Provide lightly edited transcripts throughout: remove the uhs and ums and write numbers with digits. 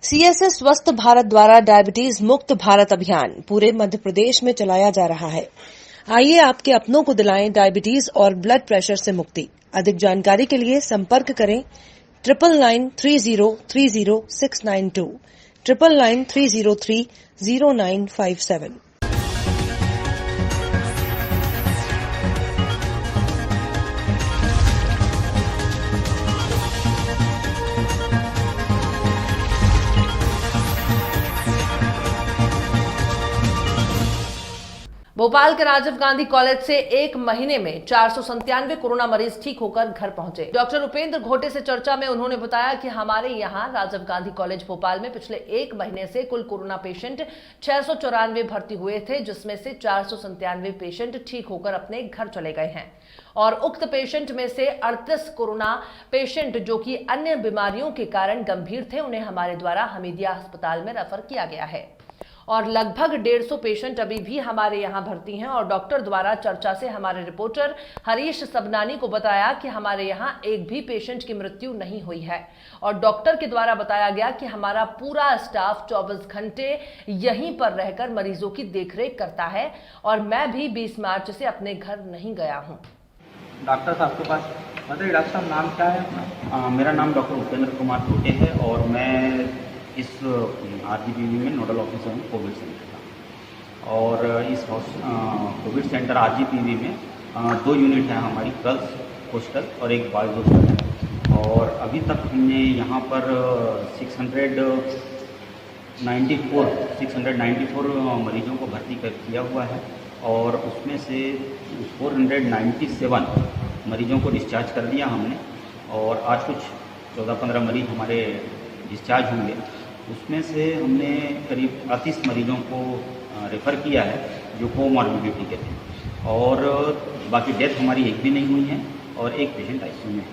CSS स्वस्थ भारत द्वारा diabetes मुक्त भारत अभियान पूरे मध्य प्रदेश में चलाया जा रहा है। आइए आपके अपनों को दिलाएं डायबिटीज और ब्लड प्रेशर से मुक्ति। अधिक जानकारी के लिए संपर्क करें 9993030692 9993030957। भोपाल के राजीव गांधी कॉलेज से एक महीने में 497 कोरोना मरीज ठीक होकर घर पहुंचे। डॉक्टर उपेंद्र घोटे से चर्चा में उन्होंने बताया कि हमारे यहां राजीव गांधी कॉलेज भोपाल में पिछले एक महीने से कुल कोरोना पेशेंट 694 भर्ती हुए थे, जिसमें से 497 पेशेंट ठीक होकर अपने घर चले गए हैं और उक्त पेशेंट में से 38 कोरोना पेशेंट जो कि अन्य बीमारियों के कारण गंभीर थे, उन्हें हमारे द्वारा हमीदिया अस्पताल में रेफर किया गया है और लगभग 150 पेशेंट अभी भी हमारे यहां भर्ती हैं। और डॉक्टर द्वारा चर्चा से हमारे रिपोर्टर हरीश सबनानी को बताया कि हमारे यहां एक भी पेशेंट की मृत्यु नहीं हुई है और डॉक्टर के द्वारा बताया गया कि हमारा पूरा स्टाफ 24 घंटे यहीं पर रहकर मरीजों की देखरेख करता है और मैं भी 20 मार्च से अपने घर नहीं गया हूं। डॉक्टर साहब के पास बताइए। डॉक्टर साहब, नाम क्या है अपना? मेरा नाम डॉक्टर उपेंद्र कुमार घोटे है और मैं इस आरजीपीवी में नोडल ऑफिसर हूँ कोविड सेंटर का। और इस कोविड सेंटर आरजीपीवी में 2 यूनिट हैं हमारी, गर्ल्स हॉस्टल और एक बॉयज़ हॉस्टल है। और अभी तक हमने यहाँ पर 694 मरीजों को भर्ती किया हुआ है और उसमें से 497 मरीजों को डिस्चार्ज कर दिया हमने। और आज कुछ 14-15 मरीज हमारे डिस्चार्ज होंगे। उसमें से हमने करीब 38 मरीजों को रेफ़र किया है जो कोमॉर्बिडिटी के थे और बाकी डेथ हमारी एक भी नहीं हुई है और एक पेशेंट आईसीयू में है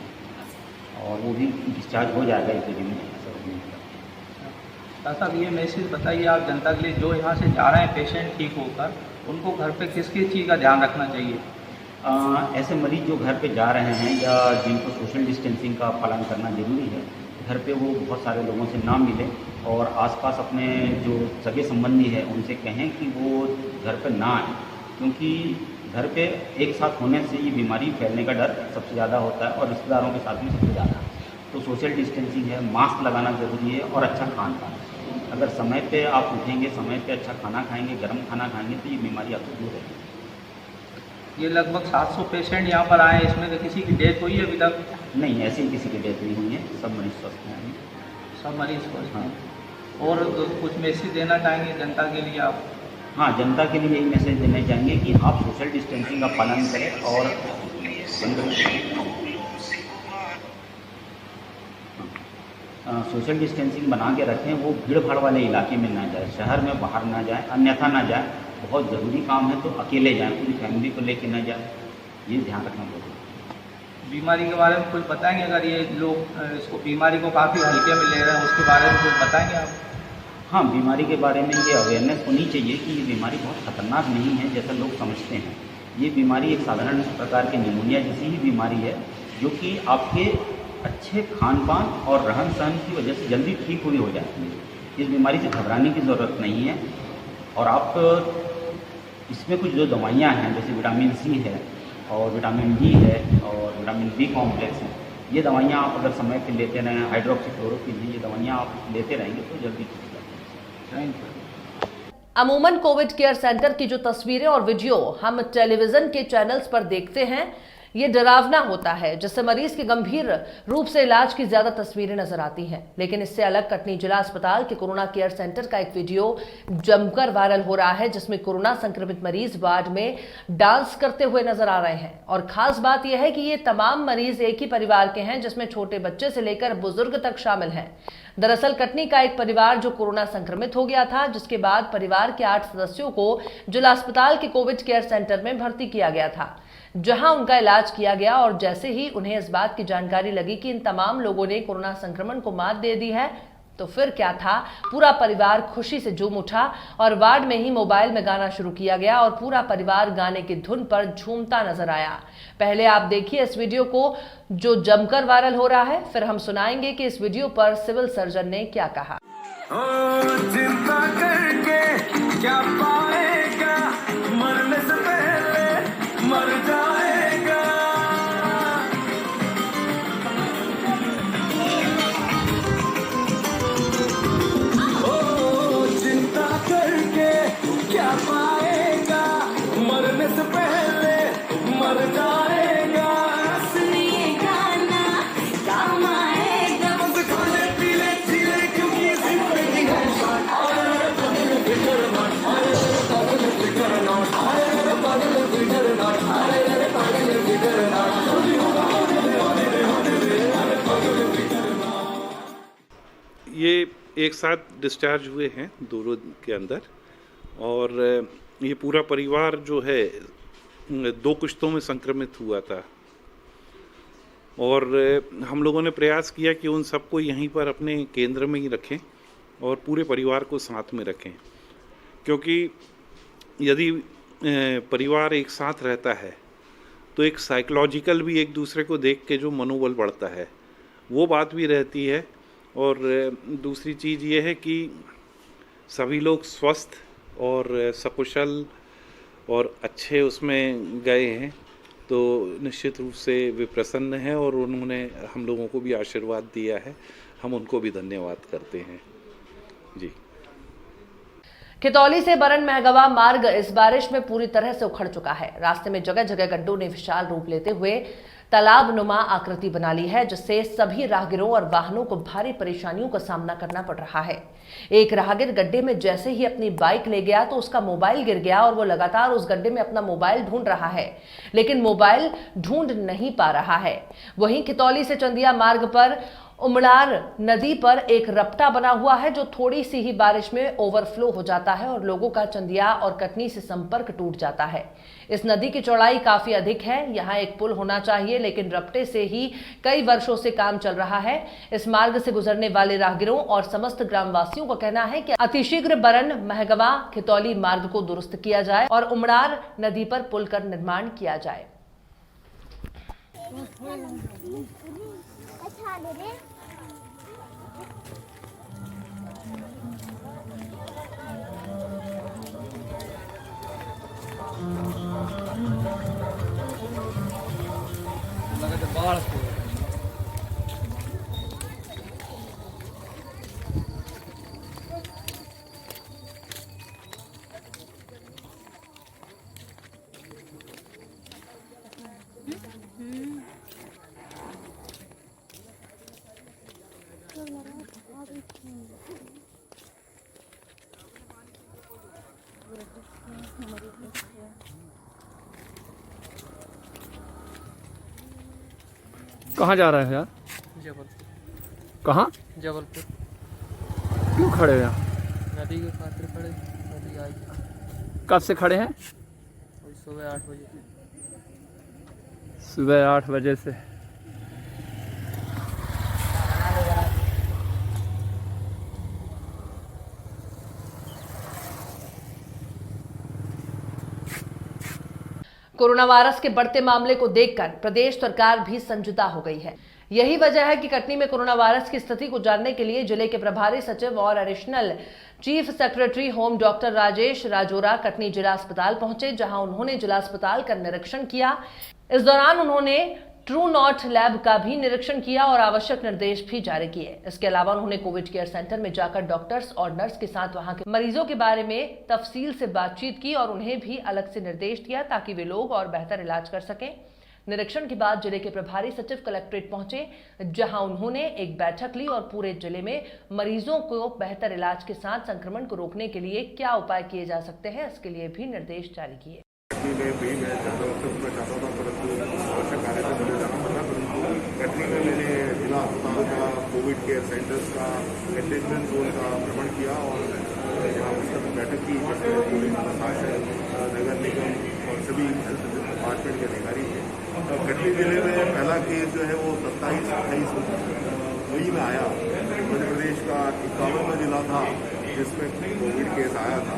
और वो भी डिस्चार्ज हो जाएगा एक दिन में। डॉक्टर साहब, ये मैसेज बताइए आप जनता के लिए, जो यहाँ से जा रहे हैं पेशेंट ठीक होकर, उनको घर पे किस किस चीज़ का ध्यान रखना चाहिए? ऐसे मरीज जो घर पे जा रहे हैं या जिनको सोशल डिस्टेंसिंग का पालन करना ज़रूरी है, घर पे वो बहुत सारे लोगों से ना मिले और आसपास अपने जो सगे संबंधी है उनसे कहें कि वो घर पे ना आए, क्योंकि घर पे एक साथ होने से ये बीमारी फैलने का डर सबसे ज़्यादा होता है और रिश्तेदारों के साथ में सबसे ज़्यादा। तो सोशल डिस्टेंसिंग है, मास्क लगाना ज़रूरी है और अच्छा खान पान। अगर समय पे आप उठेंगे, समय पे अच्छा खाना खाएंगे, गर्म खाना खाएंगे तो ये बीमारी आपसे दूर रहेगी। ये लगभग 700 पेशेंट यहाँ पर आए, इसमें तो किसी की डेथ हुई है अभी तक? नहीं, ऐसी किसी की डेथ नहीं हुई है, सब मरीज स्वस्थ हैं। सब मरीज स्वस्थ हैं। और तो कुछ मैसेज देना चाहेंगे जनता के लिए आप? हाँ, जनता के लिए यही मैसेज देना चाहेंगे कि आप सोशल डिस्टेंसिंग का पालन करें और सोशल डिस्टेंसिंग बना के रखें। वो भीड़ भाड़ वाले इलाके में ना जाए, शहर में बाहर ना जाए, अन्यथा ना जाए। बहुत ज़रूरी काम है तो अकेले जाएं, पूरी फैमिली को लेके ना जाए, ये ध्यान रखना जरूरी है। बीमारी के बारे में कुछ बताएंगे? अगर ये लोग इसको बीमारी को काफ़ी हल्के में ले रहे हैं, उसके बारे में कुछ बताएंगे आप? हाँ, बीमारी के बारे में ये अवेयरनेस होनी चाहिए कि ये बीमारी बहुत खतरनाक नहीं है जैसा लोग समझते हैं। ये बीमारी एक साधारण प्रकार के निमोनिया जैसी ही बीमारी है जो कि आपके अच्छे खान पान और रहन सहन की वजह से जल्दी ठीक हुई हो जाती है। इस बीमारी से घबराने की ज़रूरत नहीं है। और आप इसमें कुछ जो दवाइयाँ हैं जैसे विटामिन सी है और विटामिन डी है और विटामिन बी कॉम्प्लेक्स है, ये दवाइयाँ आप अगर समय पर लेते रहें, हाइड्रोक्सीक्लोरोक्विन है, ये दवाइयाँ आप लेते रहेंगे तो जल्दी ठीक हो जाएगी। Thank you. अमूमन कोविड केयर सेंटर की जो तस्वीरें और वीडियो हम टेलीविजन के चैनल्स पर देखते हैं, ये डरावना होता है, जिससे मरीज के गंभीर रूप से इलाज की ज्यादा तस्वीरें नजर आती हैं। लेकिन इससे अलग कटनी जिला अस्पताल के कोरोना केयर सेंटर का एक वीडियो जमकर वायरल हो रहा है, जिसमें कोरोना संक्रमित मरीज वार्ड में डांस करते हुए नजर आ रहे हैं। और खास बात यह है कि ये तमाम मरीज एक ही परिवार के हैं, जिसमें छोटे बच्चे से लेकर बुजुर्ग तक शामिल हैं। दरअसल कटनी का एक परिवार जो कोरोना संक्रमित हो गया था, जिसके बाद परिवार के 8 सदस्यों को जिला अस्पताल के कोविड केयर सेंटर में भर्ती किया गया था, जहां उनका इलाज किया गया। और जैसे ही उन्हें इस बात की जानकारी लगी कि इन तमाम लोगों ने कोरोना संक्रमण को मात दे दी है, तो फिर क्या था, पूरा परिवार खुशी से झूम उठा और वार्ड में ही मोबाइल में गाना शुरू किया गया और पूरा परिवार गाने की धुन पर झूमता नजर आया। पहले आप देखिए इस वीडियो को जो जमकर वायरल हो रहा है, फिर हम सुनाएंगे कि इस वीडियो पर सिविल सर्जन ने क्या कहा। चिंता करके क्या पाएगा, मरने से पहले मर जाएगा। चिंता करके क्या पाएगा, मरने से पहले मर जाएगा। सुनिए गाना काम आएगा। खाने पीने जीने क्योंकि जिंदगी है ये एक साथ डिस्चार्ज हुए हैं 2 रोज के अंदर, और ये पूरा परिवार जो है 2 किश्तों में संक्रमित हुआ था, और हम लोगों ने प्रयास किया कि उन सबको यहीं पर अपने केंद्र में ही रखें और पूरे परिवार को साथ में रखें, क्योंकि यदि परिवार एक साथ रहता है तो एक साइकोलॉजिकल भी एक दूसरे को देख के जो मनोबल बढ़ता है वो बात भी रहती है। और दूसरी चीज़ ये है कि सभी लोग स्वस्थ और सकुशल और अच्छे उसमें गए हैं, तो निश्चित रूप से वे प्रसन्न हैं और उन्होंने हम लोगों को भी आशीर्वाद दिया है, हम उनको भी धन्यवाद करते हैं जी। खितौली से बरन महगवा मार्ग इस बारिश में पूरी तरह से उखड़ चुका है। रास्ते में जगह जगह गड्ढों ने विशाल रूप लेते हुए तालाब नुमा आकृति बना ली है, जिससे सभी राहगीरों और वाहनों को भारी परेशानियों का सामना करना पड़ रहा है। एक राहगीर गड्ढे में जैसे ही अपनी बाइक ले गया तो उसका मोबाइल गिर गया और वो लगातार उस गड्ढे में अपना मोबाइल ढूंढ रहा है, लेकिन मोबाइल ढूंढ नहीं पा रहा है। वहीं खितौली से चंदिया मार्ग पर उमड़ार नदी पर एक रपटा बना हुआ है, जो थोड़ी सी ही बारिश में ओवरफ्लो हो जाता है और लोगों का चंदिया और कटनी से संपर्क टूट जाता है। इस नदी की चौड़ाई काफी अधिक है, यहाँ एक पुल होना चाहिए, लेकिन रपटे से ही कई वर्षों से काम चल रहा है। इस मार्ग से गुजरने वाले राहगीरों और समस्त ग्रामवासियों का कहना है कि अतिशीघ्र बरन महगवा खितौली मार्ग को दुरुस्त किया जाए और उमड़ार नदी पर पुल का निर्माण किया जाए। कहाँ जा रहे हैं यार? जबलपुर। कहाँ? जबलपुर। क्यों खड़े हैं यहाँ? नदी के खातिर खड़े, नदी आई। कब से खड़े हैं? सुबह 8 बजे से। सुबह 8 बजे से। कोरोना वायरस के बढ़ते मामले को देखकर प्रदेश सरकार भी संजीदा हो गई है। यही वजह है कि कटनी में कोरोना वायरस की स्थिति को जानने के लिए जिले के प्रभारी सचिव और additional chief secretary home doctor Rajesh Rajora Katni जिला अस्पताल पहुंचे, जहां उन्होंने जिला अस्पताल का निरीक्षण किया। इस दौरान उन्होंने ट्रू नॉट लैब का भी निरीक्षण किया और आवश्यक निर्देश भी जारी किए। इसके अलावा उन्होंने कोविड केयर सेंटर में जाकर डॉक्टर्स और नर्स के साथ वहां के मरीजों के बारे में तफसील से बातचीत की और उन्हें भी अलग से निर्देश दिया ताकि वे लोग और बेहतर इलाज कर सकें। निरीक्षण के बाद जिले के प्रभारी सचिव कलेक्ट्रेट पहुंचे, जहां उन्होंने एक बैठक ली और पूरे जिले में मरीजों को बेहतर इलाज के साथ संक्रमण को रोकने के लिए क्या उपाय किए जा सकते हैं, इसके लिए भी निर्देश जारी किए। कटनी में मैंने जिला अस्पताल का कोविड केयर सेंटर्स का कंटेनमेंट जोन का भ्रमण किया और यहाँ उसका बैठक की, जिसमें पुलिस प्रशासन, नगर निगम और सभी हेल्थ डिपार्टमेंट के अधिकारी थे। कटनी जिले में पहला केस जो है वो 27-28 मई में आया। मध्य प्रदेश का 51वां जिला था जिसमें कोविड केस आया था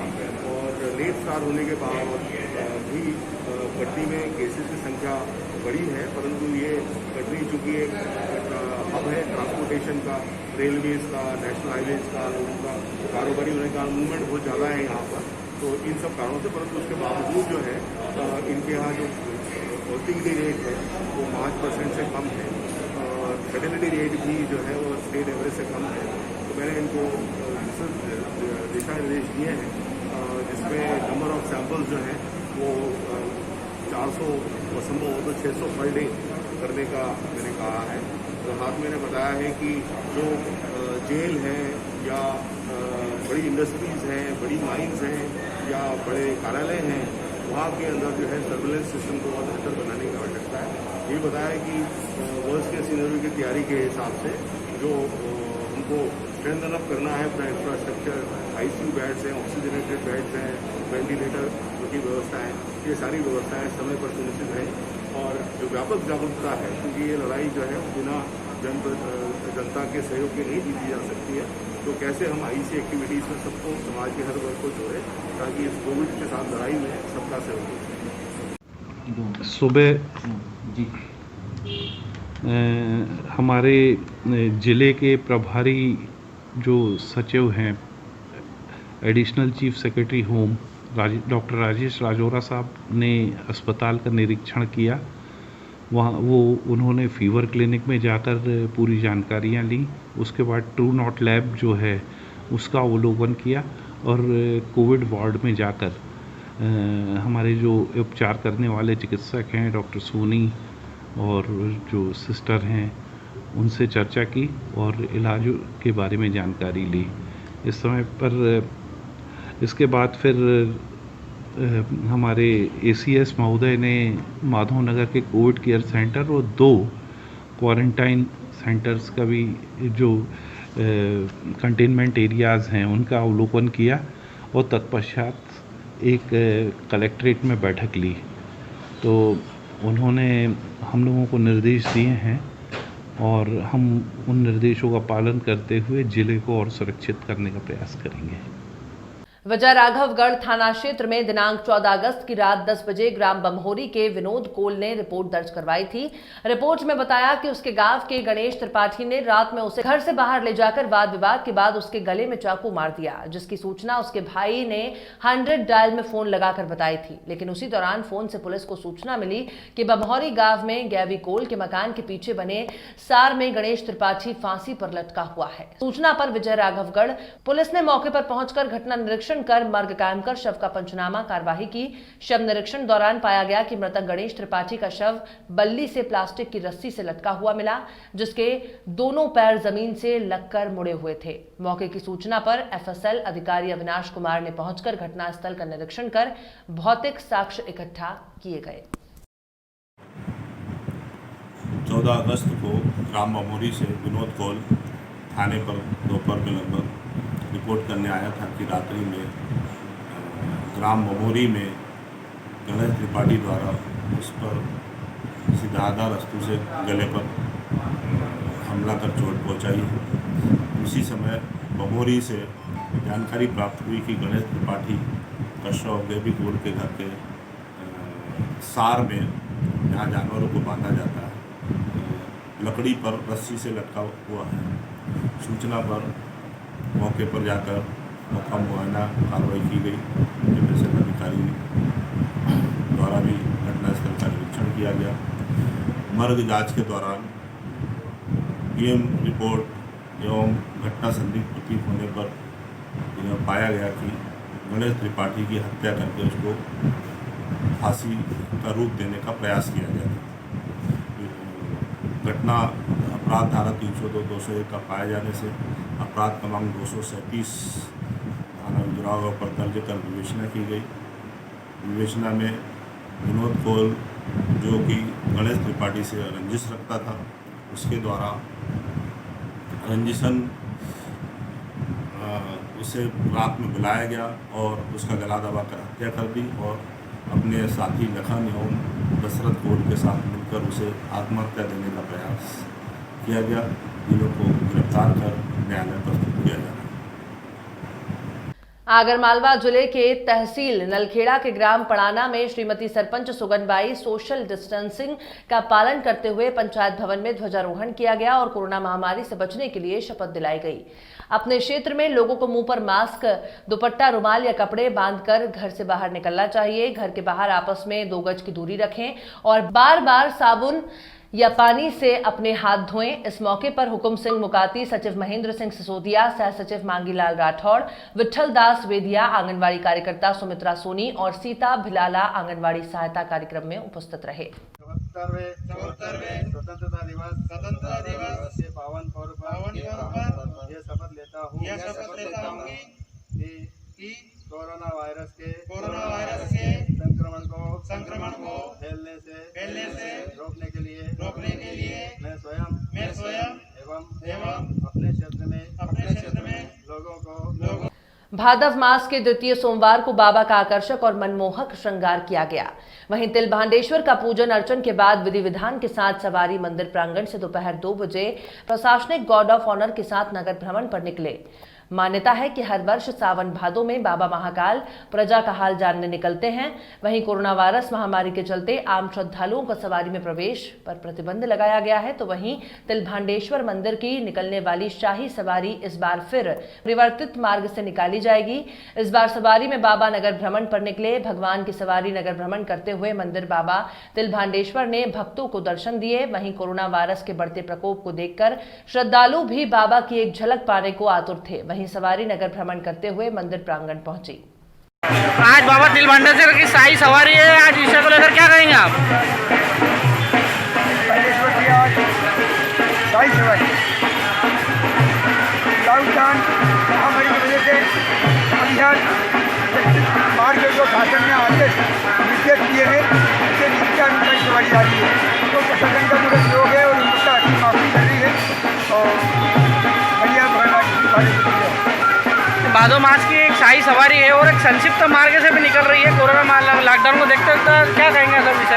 और लेट स्टार्ट होने के बाद भी कटनी में केसेस की संख्या बड़ी है, परंतु ये कटनी चूँकि एक हब है ट्रांसपोर्टेशन का, रेलवेज का, नेशनल हाईवेज का, लोगों का कारोबारी होने का मूवमेंट बहुत ज़्यादा है यहाँ पर, तो इन सब कारणों से, परंतु उसके बावजूद जो है इनके यहाँ जो पॉजिटिविटी रेट है वो 5% से कम है और फर्टिलिटी रेट भी जो है वो स्टेट एवरेज से कम है। तो मैंने इनको दिशा निर्देश दिए हैं जिसमें नंबर ऑफ सैंपल्स जो है वो 400 और संभव हो तो 600 पर डे करने का मैंने कहा है। तो साथ मैंने बताया है कि जो जेल है या बड़ी इंडस्ट्रीज़ हैं, बड़ी माइंस हैं या बड़े कार्यालय हैं, वहाँ के अंदर जो है सर्विलेंस सिस्टम को बहुत बेहतर बनाने की आवश्यकता है। ये बताया कि वर्स्ट के सिनेरियो की तैयारी के हिसाब से जो हमको स्ट्रेंथन अप करना है अपना इंफ्रास्ट्रक्चर, आईसीयू बेड्स हैं, ऑक्सीजनेटेड बेड्स हैं, वेंटिलेटर की व्यवस्था है, ये सारी व्यवस्थाएं समय पर सुनिश्चित है। और जो व्यापक जागरूकता है, क्योंकि ये लड़ाई जो है बिना जनता के सहयोग के नहीं जीती जा सकती है, तो कैसे हम आईसी एक्टिविटीज़ में सबको, समाज के हर वर्ग को जोड़े ताकि इस कोविड के साथ लड़ाई में सबका सहयोग हो। सुबह जी हमारे ज़िले के प्रभारी जो सचिव हैं, additional chief secretary home doctor Rajesh Rajora साहब ने अस्पताल का निरीक्षण किया। वहाँ उन्होंने फीवर क्लिनिक में जाकर पूरी जानकारियाँ ली। उसके बाद ट्रू नॉट लैब जो है उसका अवलोकन किया और कोविड वार्ड में जाकर हमारे जो उपचार करने वाले चिकित्सक हैं डॉक्टर सोनी और जो सिस्टर हैं उनसे चर्चा की और इलाज के बारे में जानकारी ली। इस समय पर इसके बाद फिर हमारे ACS महोदय ने माधवनगर के कोविड केयर सेंटर और 2 क्वारंटाइन सेंटर्स का भी जो कंटेनमेंट एरियाज़ हैं उनका अवलोकन किया और तत्पश्चात एक कलेक्ट्रेट में बैठक ली। तो उन्होंने हम लोगों को निर्देश दिए हैं और हम उन निर्देशों का पालन करते हुए ज़िले को और सुरक्षित करने का प्रयास करेंगे। विजय राघवगढ़ थाना क्षेत्र में दिनांक 14 अगस्त की रात 10 बजे ग्राम बम्होरी के विनोद कोल ने रिपोर्ट दर्ज करवाई थी। रिपोर्ट में बताया कि उसके गांव के गणेश त्रिपाठी ने रात में उसे घर से बाहर ले जाकर वाद विवाद के बाद उसके गले में चाकू मार दिया, जिसकी सूचना उसके भाई ने 100 डायल में फोन लगाकर बताई थी। लेकिन उसी दौरान फोन से पुलिस को सूचना मिली कि बम्होरी गांव में गैवी कोल के मकान के पीछे बने सार में गणेश त्रिपाठी फांसी पर लटका हुआ है। सूचना पर विजय राघवगढ़ पुलिस ने मौके पर पहुंचकर घटना निरीक्षण कर मर्ग कायम कर शव का पंचनामा कार्यवाही की। शव निरीक्षण दौरान पाया गया कि मृतक गणेश त्रिपाठी का शव बल्ली से प्लास्टिक की रस्सी से लटका हुआ मिला, जिसके दोनों पैर जमीन से लगकर मुड़े हुए थे। मौके की सूचना पर FSL अधिकारी अविनाश कुमार ने पहुंचकर घटनास्थल का निरीक्षण कर भौतिक साक्ष्य इकट्ठा किए गए। 14 अगस्त को ग्राम बम्होरी से विनोद कौल थाने पर दोपहर में लगभग रिपोर्ट करने आया था कि रात्रि में ग्राम बम्होरी में गणेश त्रिपाठी द्वारा उस पर सीधाधार वस्तु से गले पर हमला कर चोट पहुंचाई। उसी समय बम्होरी से जानकारी प्राप्त हुई कि गणेश त्रिपाठी का शव गैवी कोल के घर के सार में, जहाँ जानवरों को बांधा जाता है, लकड़ी पर रस्सी से लटका हुआ है। सूचना पर मौके पर जाकर मौका मुआयना कार्रवाई की गई। FSL अधिकारी द्वारा भी घटनास्थल का निरीक्षण किया गया। मर्ग जांच के दौरान PM रिपोर्ट एवं घटना संदिग्ध प्रतीत होने पर यह पाया गया कि गणेश त्रिपाठी की हत्या करके उसको फांसी का रूप देने का प्रयास किया गया था। घटना अपराध धारा 302, 201 का पाए जाने से अपराध क्रमांक 237 थाना विजुराव पर दर्ज कर विवेचना की गई। विवेचना में विनोद कोल, जो कि गणेश त्रिपाठी से रंजिश रखता था, उसके द्वारा रंजिशन उसे रात में बुलाया गया और उसका गला दबाकर हत्या कर दी और अपने साथी लखन एवं दशरथ कोल के साथ मिलकर उसे आत्महत्या देने का प्रयास किया गया। तीनों को गिरफ्तार कर न्यायालय प्रस्तुत किया जा रहा है। आगरमालवा जिले के तहसील नलखेड़ा के ग्राम पड़ाना में श्रीमती सरपंच सुगनबाई सोशल डिस्टेंसिंग का पालन करते हुए पंचायत भवन में ध्वजारोहण किया गया और कोरोना महामारी से बचने के लिए शपथ दिलाई गई। अपने क्षेत्र में लोगों को मुंह पर मास्क, दुपट्टा, रुमाल या कपड़े बांधकर घर से बाहर निकलना चाहिए। घर के बाहर आपस में 2 गज की दूरी रखें और बार-बार साबुन या पानी से अपने हाथ धोएं। इस मौके पर हुकुम सिंह मुकाती, सचिव महेंद्र सिंह सिसोदिया, सह सचिव मांगीलाल राठौड़, विठल दास वेदिया, आंगनवाड़ी कार्यकर्ता सुमित्रा सोनी और सीता भिलाला आंगनवाड़ी सहायता कार्यक्रम में उपस्थित रहे। स्वतंत्रता दिवस के पावन पर्व पर ये शपथ लेता हूँ कि कोरोना वायरस के संक्रमण को फैलने से रोकने के लिए मैं स्वयं एवं अपने क्षेत्र में लोगों को भादव मास के द्वितीय सोमवार को बाबा का आकर्षक और मनमोहक श्रृंगार किया गया। वहीं तिलभांडेश्वर का पूजन अर्चन के बाद विधि विधान के साथ सवारी मंदिर प्रांगण से दोपहर 2 बजे प्रशासनिक गार्ड ऑफ ऑनर के साथ नगर भ्रमण पर निकले। मान्यता है कि हर वर्ष सावन भादों में बाबा महाकाल प्रजा का हाल जानने निकलते हैं। वहीं कोरोना वायरस महामारी के चलते आम श्रद्धालुओं का सवारी में प्रवेश पर प्रतिबंध लगाया गया है, तो वहीं तिलभांडेश्वर मंदिर की निकलने वाली शाही सवारी इस बार फिर परिवर्तित मार्ग से निकाली जाएगी। इस बार सवारी में बाबा नगर भ्रमण पर निकले। भगवान की सवारी नगर भ्रमण करते हुए मंदिर बाबा तिलभांडेश्वर ने भक्तों को दर्शन दिए। वहीं कोरोना वायरस के बढ़ते प्रकोप को देखकर श्रद्धालु भी बाबा की एक झलक पाने को आतुर थे। वहीं सवारी नगर भ्रमण करते हुए मंदिर प्रांगण पहुंची। आज बाबा तिलभांडेश्वर की शाही सवारी है। आज विषय को लेकर क्या कहेंगे आप? शाही सवारी लॉकडाउन महामारी की वजह से अभियान मार्ग जो शासन ने आदेश निर्देश दिए हैं उसके नीचे अनुसार सवारी आ रही है, तो प्रशासन का पूरा सहयोग है और उनका अच्छी माफी कर रही है और भादो मास की एक शाही सवारी है और एक संक्षिप्त मार्ग से भी निकल रही है। कोरोना लॉकडाउन को देखते हुए क्या कहेंगे सर विषय?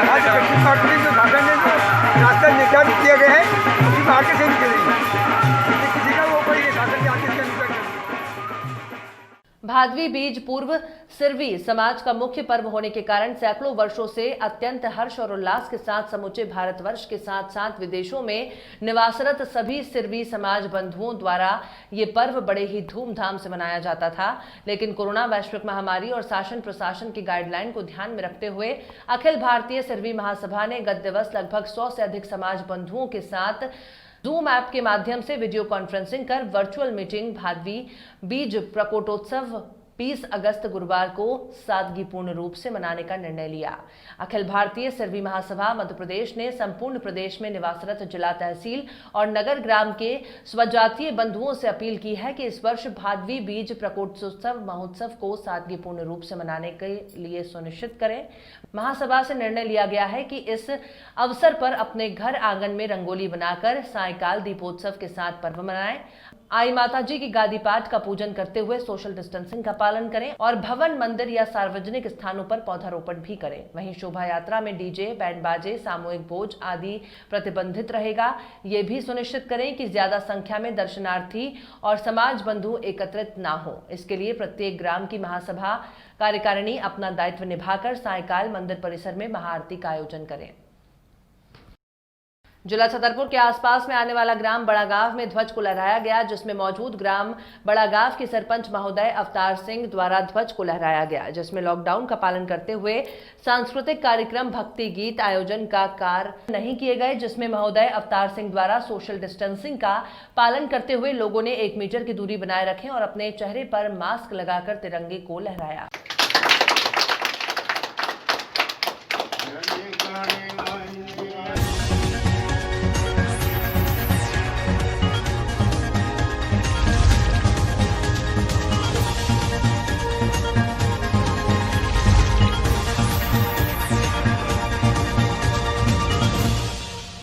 रास्ता निर्धारित किए गए हैं उसी मार्ग से निकल रही है, किसी का वो कोई शासन के आदेश के अनुसार। भादवी बीज पूर्व सिरवी समाज का मुख्य पर्व होने के कारण सैकड़ों वर्षों से अत्यंत हर्ष और उल्लास के साथ समूचे भारतवर्ष के साथ साथ विदेशों में निवासरत सभी सिरवी समाज बंधुओं द्वारा ये पर्व बड़े ही धूमधाम से मनाया जाता था। लेकिन कोरोना वैश्विक महामारी और शासन प्रशासन की गाइडलाइन को ध्यान में रखते हुए अखिल भारतीय सिरवी महासभा ने गत दिवस लगभग 100 से अधिक समाज बंधुओं के साथ जूम ऐप के माध्यम से वीडियो कॉन्फ्रेंसिंग कर वर्चुअल मीटिंग भादवी बीज प्रकोटोत्सव 20 अगस्त गुरुवार को सादगीपूर्ण रूप से मनाने का निर्णय लिया। अखिल भारतीय सिरवी महासभा मध्य प्रदेश ने संपूर्ण प्रदेश में निवासरत जिला, तहसील और नगर ग्राम के स्वजातीय बंधुओं से अपील की है कि इस वर्ष भादवी बीज प्रकोटोत्सव महोत्सव को सादगीपूर्ण रूप से मनाने के लिए सुनिश्चित करें। महासभा से निर्णय लिया गया है कि इस अवसर पर अपने घर आंगन में रंगोली बनाकर सायकाल दीपोत्सव के साथ पर्व मनाएं। आई माता जी की गादी पाठ का पूजन करते हुए सोशल डिस्टेंसिंग का पालन करें और भवन, मंदिर या सार्वजनिक स्थानों पर पौधारोपण भी करें। वहीं शोभा यात्रा में डीजे, बैंड बाजे, सामूहिक भोज आदि प्रतिबंधित रहेगा। ये भी सुनिश्चित करें कि ज्यादा संख्या में दर्शनार्थी और समाज बंधु एकत्रित न हो। इसके लिए प्रत्येक ग्राम की महासभा कार्यकारिणी अपना दायित्व निभाकर सायकाल मंदिर परिसर में महाआरती का आयोजन करें। जिला छतरपुर के आसपास में आने वाला ग्राम बड़ागांव में ध्वज को लहराया गया, जिसमें मौजूद ग्राम बड़ागांव के सरपंच महोदय अवतार सिंह द्वारा ध्वज को लहराया गया, जिसमें लॉकडाउन का पालन करते हुए सांस्कृतिक कार्यक्रम, भक्ति गीत आयोजन का कार्य नहीं किए गए, जिसमें महोदय अवतार सिंह द्वारा सोशल डिस्टेंसिंग का पालन करते हुए लोगों ने 1 मीटर की दूरी बनाए रखें और अपने चेहरे पर मास्क लगाकर तिरंगे को लहराया।